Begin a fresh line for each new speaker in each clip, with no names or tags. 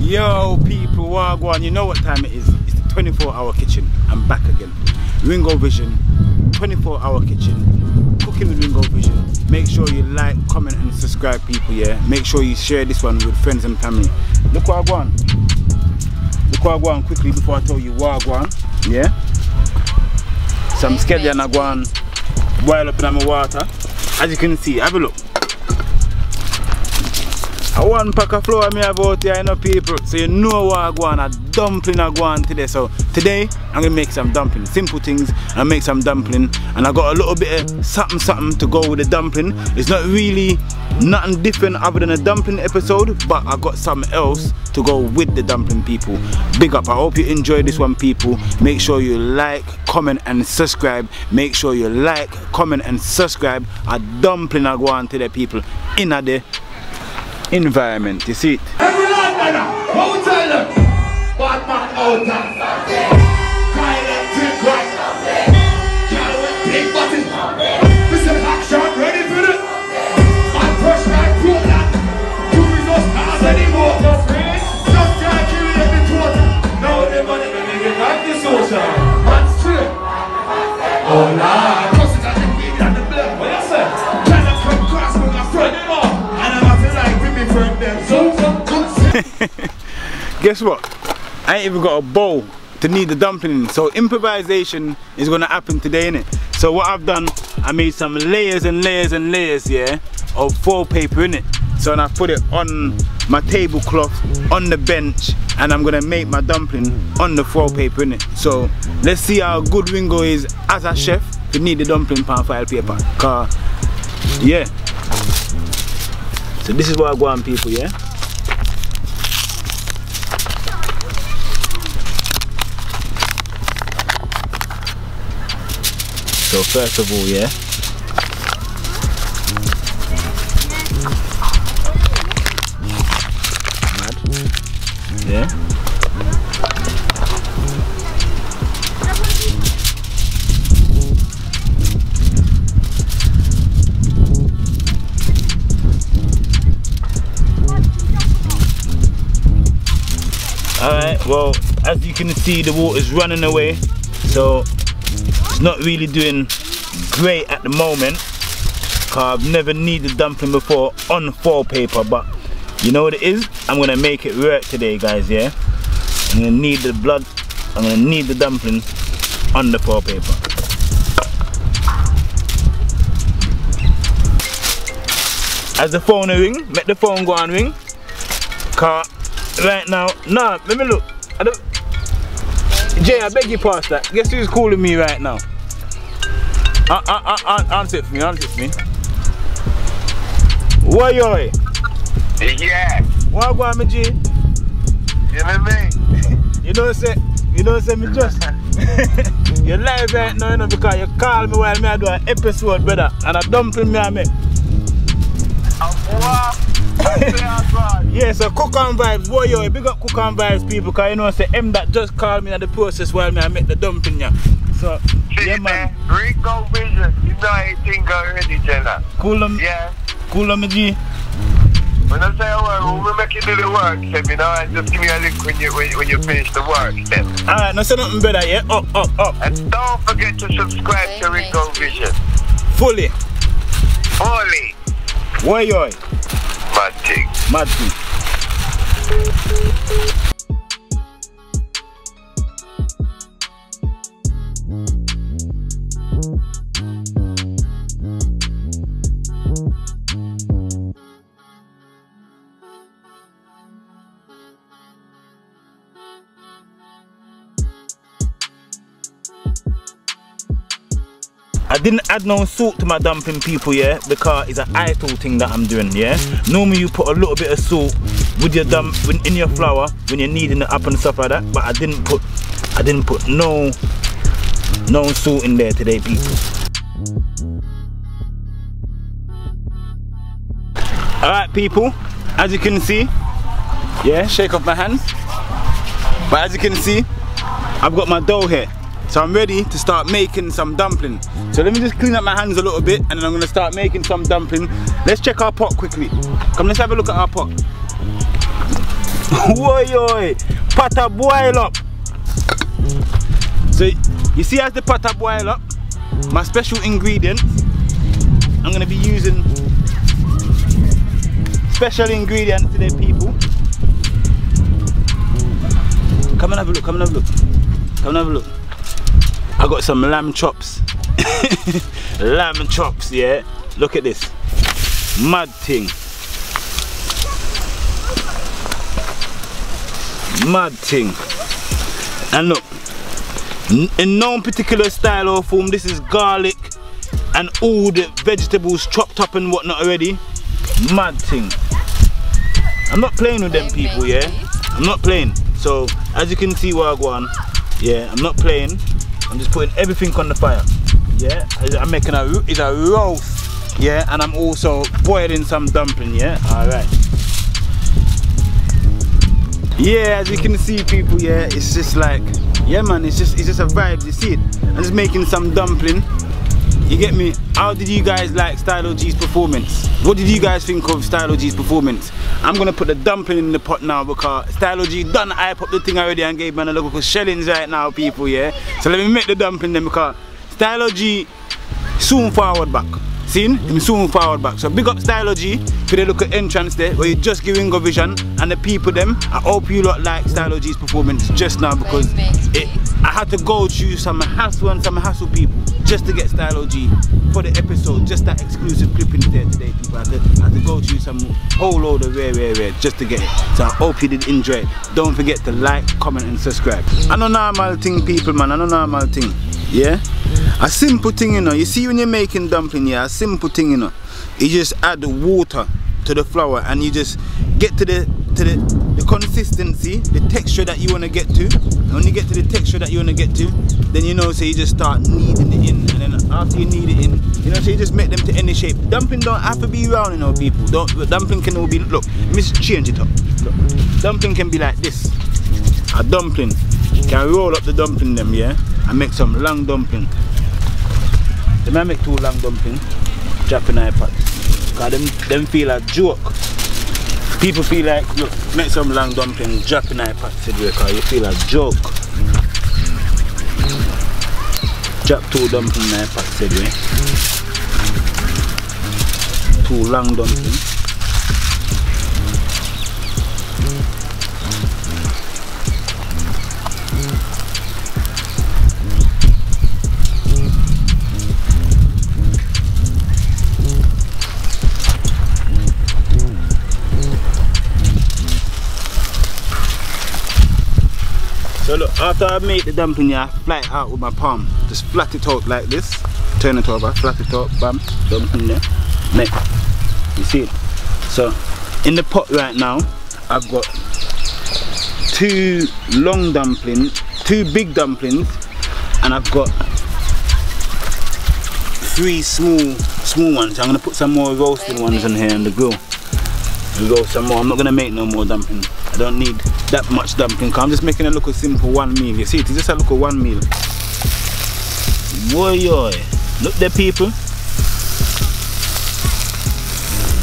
Yo people, wagwan, you know what time it is. It's the 24-hour kitchen. I'm back again. Ringo Vision, 24-hour kitchen. Cooking with Ringo Vision. Make sure you like, comment and subscribe people, yeah. Make sure you share this one with friends and family. Look what I want. Look what I want quickly before I tell you what I want, yeah. Some scallion I want boil up in my water. As you can see, have a look. I one pack of flour me have out here, you know people. So you know what I want, a dumpling I want today. So today I'm gonna make some dumpling. Simple things, and I make some dumpling. And I got a little bit of something to go with the dumpling. It's not really nothing different other than a dumpling episode, but I got something else to go with the dumpling people. Big up, I hope you enjoy this one people. Make sure you like, comment and subscribe. Make sure you like, comment and subscribe. A dumpling I want today people in a day environment, you see it?
Every Londoner, what we tell them? Bad man out and electric right. Girl with big button. This is action, ready for it? Man fresh like Portland. Two is no stars anymore. Just can't kill it every quarter. Now the money when they get back the social. Man straight. Oh Lord. Cusses and the weed and the blood. What you say? Trying to come cross with my friend, you know.
Guess what? I ain't even got a bowl to knead the dumpling in. So improvisation is gonna happen today, innit? So what I've done, I made some layers and layers and layers, yeah, of foil paper in it. So and I put it on my tablecloth, on the bench, and I'm gonna make my dumpling on the foil paper in it. So let's see how good Ringo is as a chef to knead the dumpling pan foil paper. Cause yeah. So this is what I go on people, yeah? So first of all, yeah, mad, yeah. Alright, well, as you can see the water's running away, so it's not really doing great at the moment because I've never kneaded dumpling before on foil paper, but you know what it is? I'm gonna make it work today guys, yeah? I'm gonna knead the I'm gonna knead the dumpling on the foil paper. As the phone ring, make the phone go on ring. Cause right now, nah, let me look. Jay, I beg you past that. Guess who's calling me right now? Answer it for me, answer it for me. What yo?
Yeah.
What about me, G?
You know me?
You don't say me just. You're live right now, you know, because you call me while me I do an episode, brother, and a dumpling me I make.
What?
Yeah, so cook and vibes, boy yo, big up cook and vibes people, cause you know say M that just called me in the process while me I make the dumpling, yeah. So yeah man.
Ringo Vision, you know everything already, Jenna.
Cool on,
yeah.
Cool on me G.
When I say a word, we make you do the work, step, you know, and just give me a link when you finish the work, step. Alright,
now say nothing better, yeah? Up.
And don't forget to subscribe to Ringo Vision.
Fully. Boy yo.
Mad thing.
Mad thing. I didn't add no salt to my dumpling people, yeah, because it's an idle thing that I'm doing, yeah. Normally you put a little bit of salt with your in your flour when you're kneading it up and stuff like that, but I didn't put no salt in there today, people. Alright people, as you can see, yeah, shake off my hands. But as you can see, I've got my dough here. So I'm ready to start making some dumpling. So let me just clean up my hands a little bit and then I'm gonna start making some dumpling. Let's check our pot quickly. Come, let's have a look at our pot. Oi, pata boil up. So you see, as the pata boil up, my special ingredients, I'm gonna be using special ingredients today, people. Come and have a look, come and have a look. Come and have a look. I got some lamb chops. Lamb chops, yeah. Look at this. Mad thing. Mad thing. And look, in no particular style or form, this is garlic and all the vegetables chopped up and whatnot already. Mad thing. I'm not playing with them people, yeah. I'm not playing. So as you can see where I go on, yeah, I'm not playing. I'm just putting everything on the fire. Yeah, I'm making a roast, yeah, and I'm also boiling some dumpling, yeah. Alright. Yeah, as you can see, people, yeah, it's just like, yeah man, it's just a vibe, you see it. I'm just making some dumpling. You get me? How did you guys like Stylo G's performance? What did you guys think of Stylo G's performance? I'm gonna put the dumpling in the pot now because Stylo G done hype up the thing already and gave man a look of shellings right now, people, yeah? So let me make the dumpling then, because Stylo G soon forward back. See? Him soon forward back. So big up Stylo G for the look at entrance there where you just giving go vision, and the people them. I hope you lot like Stylo G's performance just now, because I had to go through some hassle and some hassle, people, just to get Stylo G for the episode. Just that exclusive clipping there today, people. I had to go through some whole load of rare just to get it. So I hope you did enjoy it. Don't forget to like, comment and subscribe. I know normal thing, people, man. I know normal thing. Yeah? A simple thing, you know. You see when you're making dumpling, yeah, a simple thing, you know. You just add the water to the flour and you just get to the consistency, the texture that you want to get to. And when you get to the texture that you want to get to, then you know, so you just start kneading it in. And then after you knead it in, you know, so you just make them to any shape. Dumpling don't have to be round, you know, people. Dumpling can all be, look, let me change it up. Look, dumpling can be like this. A dumpling can roll up the dumpling them, yeah, and make some long dumpling. They might make 2 long dumpling, drop in iPad. Cause them feel a joke. People feel like, look, make some long dumpling, drop in iPad today, cause you feel a joke. Drop 2 dumpling in iPad today. 2 long dumpling. So look, after I make the dumpling, I flat it out with my palm. Just flat it out like this. Turn it over, flat it out, bam, dumpling there. Make. You see it? So, in the pot right now, I've got 2 long dumplings, 2 big dumplings, and I've got 3 small ones. I'm gonna put some more roasting ones in here on the grill. We'll go some more. I'm not gonna make no more dumpling. I don't need that much dumpling, cause I'm just making a look of simple 1 meal. You see, it's just a look of 1 meal. Boy, look there, people.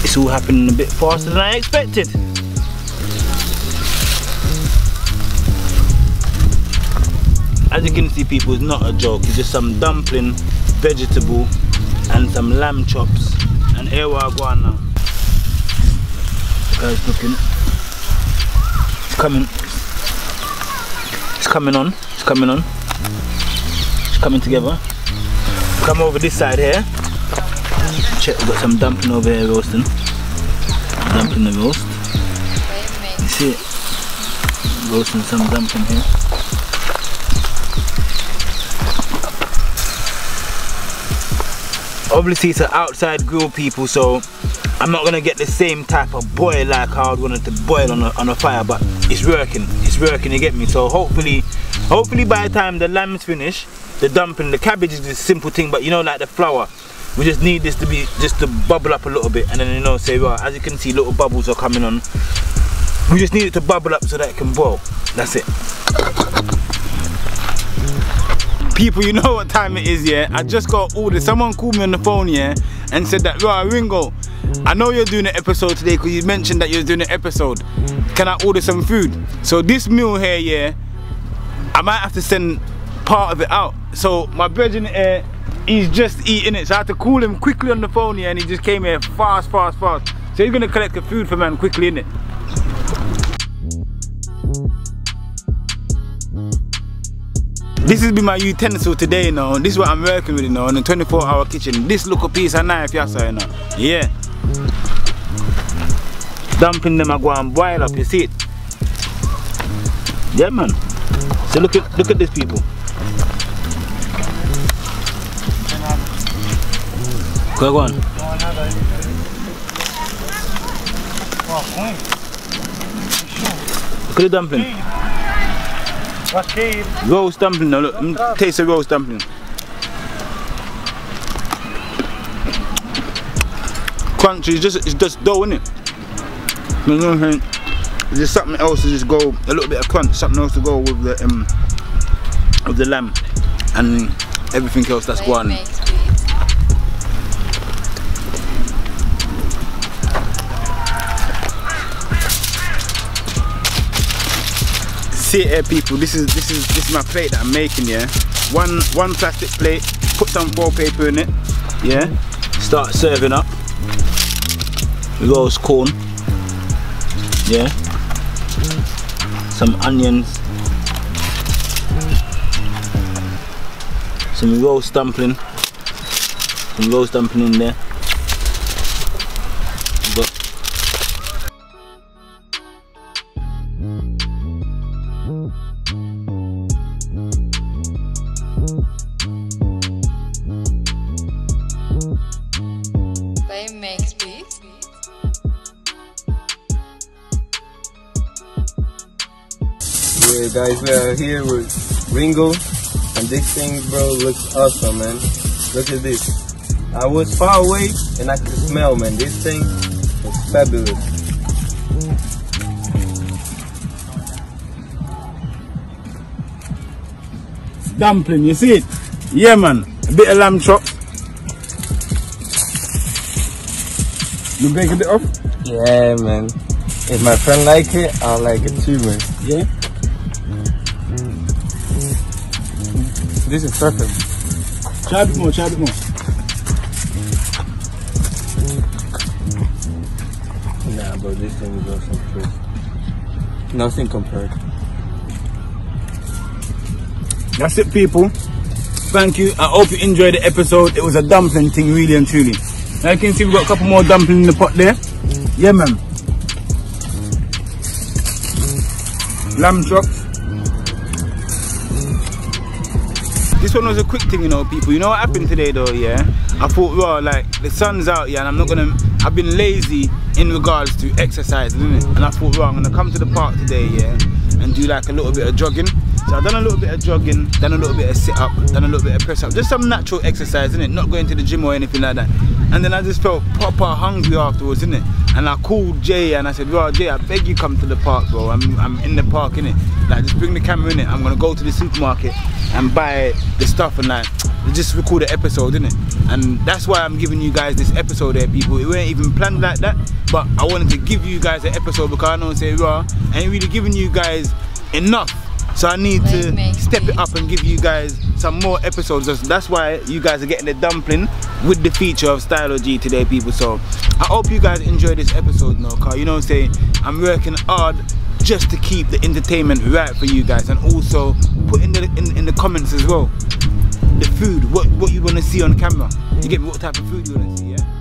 It's all happening a bit faster than I expected. As you can see, people, it's not a joke. It's just some dumpling, vegetable, and some lamb chops. And here we are going now. The guy's looking. It's coming. It's coming on. It's coming on. It's coming together. Come over this side here. Check, we've got some dumpling over here roasting. Dumpling the roast. You see it? Roasting some dumpling here. Obviously it's an outside grill, people, so I'm not gonna get the same type of boil like how I'd want it to boil on a fire, but it's working, you get me? So hopefully by the time the lamb's finished, the dumpling, the cabbage is a simple thing, but you know, like the flour, we just need this to be, just to bubble up a little bit, and then, you know, say, well, as you can see, little bubbles are coming on. We just need it to bubble up so that it can boil. That's it. People, you know what time it is, yeah? I just got ordered. Someone called me on the phone, yeah, and said that, right, Ringo, I know you're doing an episode today because you mentioned that you're doing an episode. Can I order some food? So this meal here, yeah, I might have to send part of it out. So my brethren here, he's just eating it. So I had to call him quickly on the phone here, and he just came here fast. So he's gonna collect the food for man quickly, innit? This has been my utensil today, you know. This is what I'm working with, you know, in the 24-hour kitchen. This little piece of knife, yes, you know. Yeah. Dumpling them, I go and boil up, you see it? Yeah, man. So look at this, people. Go on. Look at the dumpling. Roast dumpling now, look. Taste the roast dumpling. Crunchy, it's just dough, innit? You know what I'm saying? There's something else to just go, a little bit of crunch, something else to go with the lamb and everything else that's going on. See it here, people. This is my plate that I'm making, yeah. One plastic plate, put some foil paper in it, yeah. Start serving up. Roast corn, yeah. Some onions, some roast dumpling in there.
Yeah, guys, we are here with Ringo, and this thing, bro, looks awesome, man. Look at this. I was far away and I could smell, man. This thing is fabulous.
Dumpling, you see it? Yeah, man. A bit of lamb chop. You break a bit off?
Yeah, man. If my friend like it, I'll like it too, man.
Yeah?
This is perfect.
Try a bit more, try a bit more.
Nah, bro, this thing is awesome, please. Nothing compared.
That's it, people. Thank you. I hope you enjoyed the episode. It was a dumpling thing, really and truly. Now you can see we've got a couple more dumplings in the pot there. Yeah, man. Lamb chops. This one was a quick thing, you know, people. You know what happened today, though, yeah? I thought, well, like, the sun's out, yeah, and I'm not gonna... I've been lazy in regards to exercise, isn't it? And I thought, well, I'm gonna come to the park today, yeah, and do like a little bit of jogging. So I've done a little bit of jogging, done a little bit of sit-up, done a little bit of press-up. Just some natural exercise, isn't it? Not going to the gym or anything like that. And then I just felt proper hungry afterwards, innit? And I called Jay and I said, well, Jay, I beg you come to the park, bro. I'm in the park, innit? Like, just bring the camera, innit? I'm gonna go to the supermarket and buy the stuff and like, just record an episode, innit? And that's why I'm giving you guys this episode here, people. It weren't even planned like that, but I wanted to give you guys an episode because I know and say, well, I ain't really giving you guys enough. So I need to step it up and give you guys some more episodes. That's why you guys are getting the dumpling with the feature of Stylo G today, people. So I hope you guys enjoy this episode now, cause you know what I'm saying, I'm working hard just to keep the entertainment right for you guys, and also put in the comments as well the food, what you want to see on camera. You get me, what type of food you want to see, yeah?